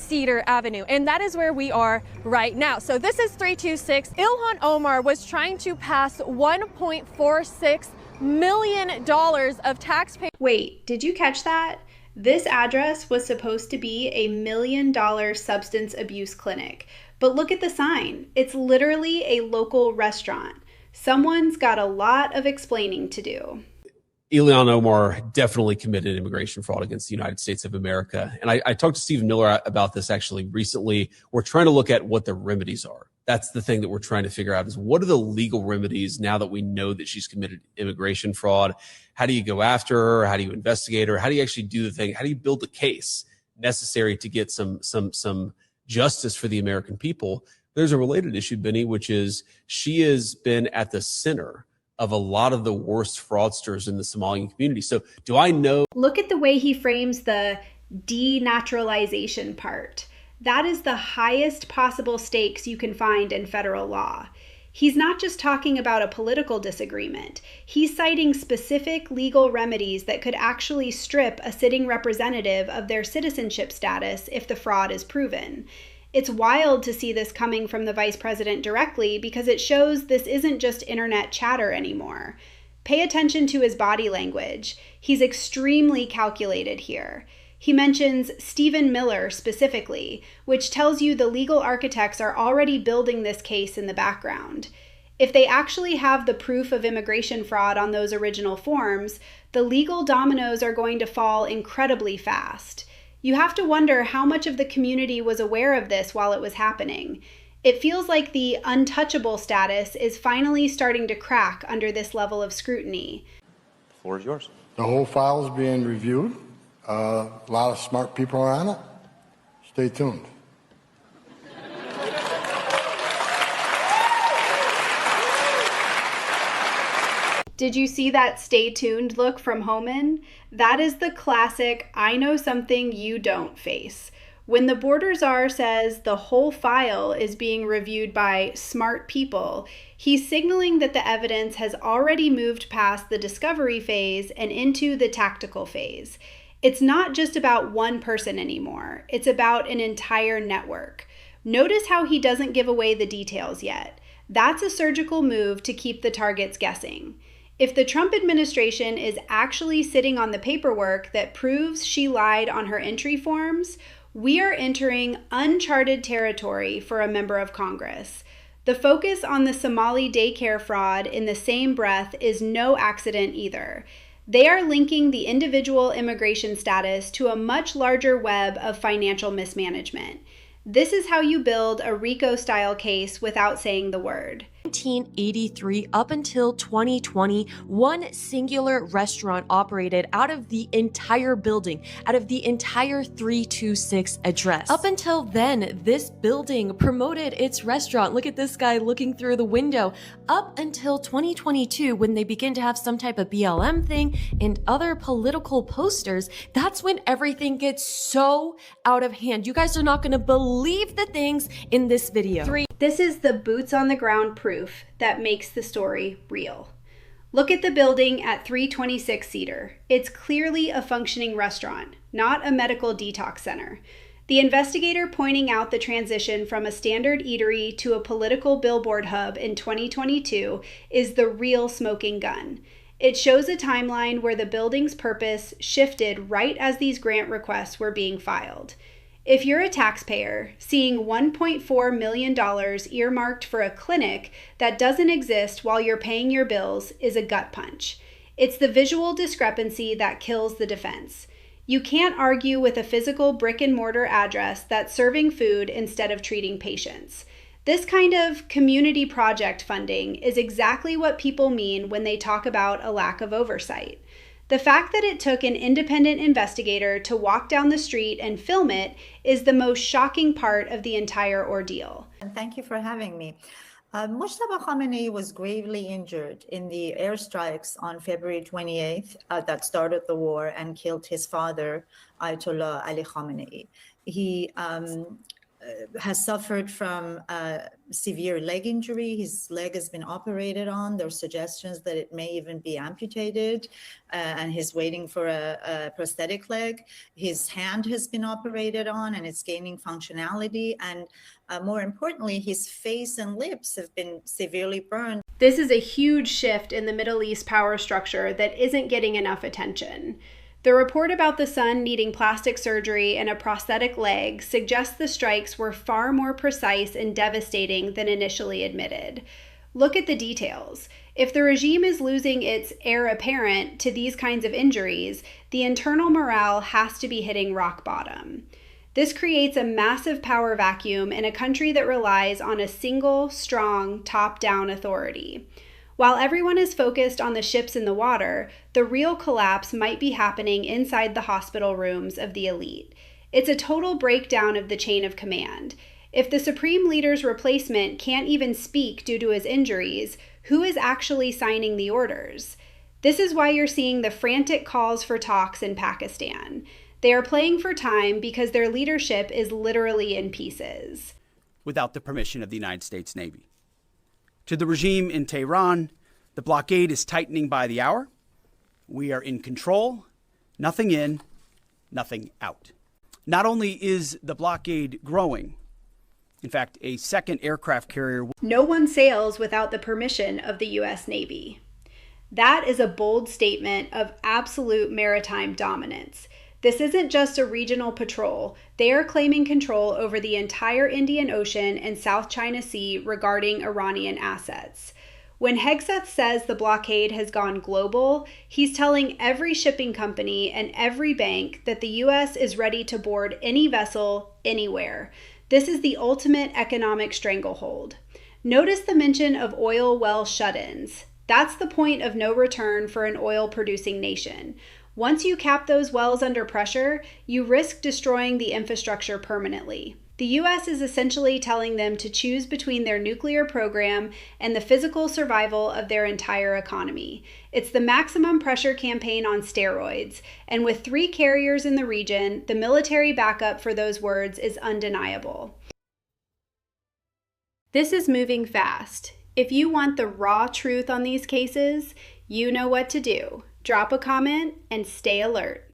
Cedar Avenue. And that is where we are right now. So this is 326. Ilhan Omar was trying to pass $1.46 million of taxpayer. Wait, did you catch that? This address was supposed to be $1 million substance abuse clinic. But look at the sign. It's literally a local restaurant. Someone's got a lot of explaining to do. Ilhan Omar definitely committed immigration fraud against the United States of America. And I talked to Stephen Miller about this actually recently. We're trying to look at what the remedies are. That's the thing that we're trying to figure out is what are the legal remedies now that we know that she's committed immigration fraud? How do you go after her? How do you investigate her? How do you actually do the thing? How do you build the case necessary to get some justice for the American people? There's a related issue, Benny, which is she has been at the center of a lot of the worst fraudsters in the Somalian community. So do I know? Look at the way he frames the denaturalization part. That is the highest possible stakes you can find in federal law. He's not just talking about a political disagreement. He's citing specific legal remedies that could actually strip a sitting representative of their citizenship status if the fraud is proven. It's wild to see this coming from the vice president directly because it shows this isn't just internet chatter anymore. Pay attention to his body language. He's extremely calculated here. He mentions Stephen Miller specifically, which tells you the legal architects are already building this case in the background. If they actually have the proof of immigration fraud on those original forms, the legal dominoes are going to fall incredibly fast. You have to wonder how much of the community was aware of this while it was happening. It feels like the untouchable status is finally starting to crack under this level of scrutiny. The floor is yours. The whole file is being reviewed. A lot of smart people are on it. Stay tuned. Did you see that stay tuned look from Homan? That is the classic I know something you don't face. When the border czar says the whole file is being reviewed by smart people, he's signaling that the evidence has already moved past the discovery phase and into the tactical phase. It's not just about one person anymore. It's about an entire network. Notice how he doesn't give away the details yet. That's a surgical move to keep the targets guessing. If the Trump administration is actually sitting on the paperwork that proves she lied on her entry forms, we are entering uncharted territory for a member of Congress. The focus on the Somali daycare fraud in the same breath is no accident either. They are linking the individual immigration status to a much larger web of financial mismanagement. This is how you build a RICO-style case without saying the word. 1983 up until 2020, one singular restaurant operated out of the entire building, out of the entire 326 address. Up until then, this building promoted its restaurant. Look at this guy looking through the window. Up until 2022, when they begin to have some type of BLM thing and other political posters, that's when everything gets so out of hand. You guys are not going to believe the things in this video. This is the boots on the ground proof that makes the story real. Look at the building at 326 Cedar. It's clearly a functioning restaurant, not a medical detox center. The investigator pointing out the transition from a standard eatery to a political billboard hub in 2022 is the real smoking gun. It shows a timeline where the building's purpose shifted right as these grant requests were being filed. If you're a taxpayer, seeing $1.4 million earmarked for a clinic that doesn't exist while you're paying your bills is a gut punch. It's the visual discrepancy that kills the defense. You can't argue with a physical brick and mortar address that's serving food instead of treating patients. This kind of community project funding is exactly what people mean when they talk about a lack of oversight. The fact that it took an independent investigator to walk down the street and film it is the most shocking part of the entire ordeal. And thank you for having me. Mujtaba Khamenei was gravely injured in the airstrikes on February 28th that started the war and killed his father, Ayatollah Ali Khamenei. He has suffered from severe leg injury. His leg has been operated on. There are suggestions that it may even be amputated, and he's waiting for a prosthetic leg. His hand has been operated on, and it's gaining functionality. And more importantly, his face and lips have been severely burned. This is a huge shift in the Middle East power structure that isn't getting enough attention. The report about the son needing plastic surgery and a prosthetic leg suggests the strikes were far more precise and devastating than initially admitted. Look at the details. If the regime is losing its heir apparent to these kinds of injuries, the internal morale has to be hitting rock bottom. This creates a massive power vacuum in a country that relies on a single, strong, top-down authority. While everyone is focused on the ships in the water, the real collapse might be happening inside the hospital rooms of the elite. It's a total breakdown of the chain of command. If the supreme leader's replacement can't even speak due to his injuries, who is actually signing the orders? This is why you're seeing the frantic calls for talks in Pakistan. They are playing for time because their leadership is literally in pieces. Without the permission of the United States Navy. To the regime in Tehran, the blockade is tightening by the hour. We are in control, nothing in, nothing out. Not only is the blockade growing, in fact, a second aircraft carrier. No one sails without the permission of the U.S. Navy. That is a bold statement of absolute maritime dominance. This isn't just a regional patrol. They are claiming control over the entire Indian Ocean and South China Sea regarding Iranian assets. When Hegseth says the blockade has gone global, he's telling every shipping company and every bank that the U.S. is ready to board any vessel, anywhere. This is the ultimate economic stranglehold. Notice the mention of oil well shut-ins. That's the point of no return for an oil-producing nation. Once you cap those wells under pressure, you risk destroying the infrastructure permanently. The U.S. is essentially telling them to choose between their nuclear program and the physical survival of their entire economy. It's the maximum pressure campaign on steroids, and with 3 carriers in the region, the military backup for those words is undeniable. This is moving fast. If you want the raw truth on these cases, you know what to do. Drop a comment and stay alert.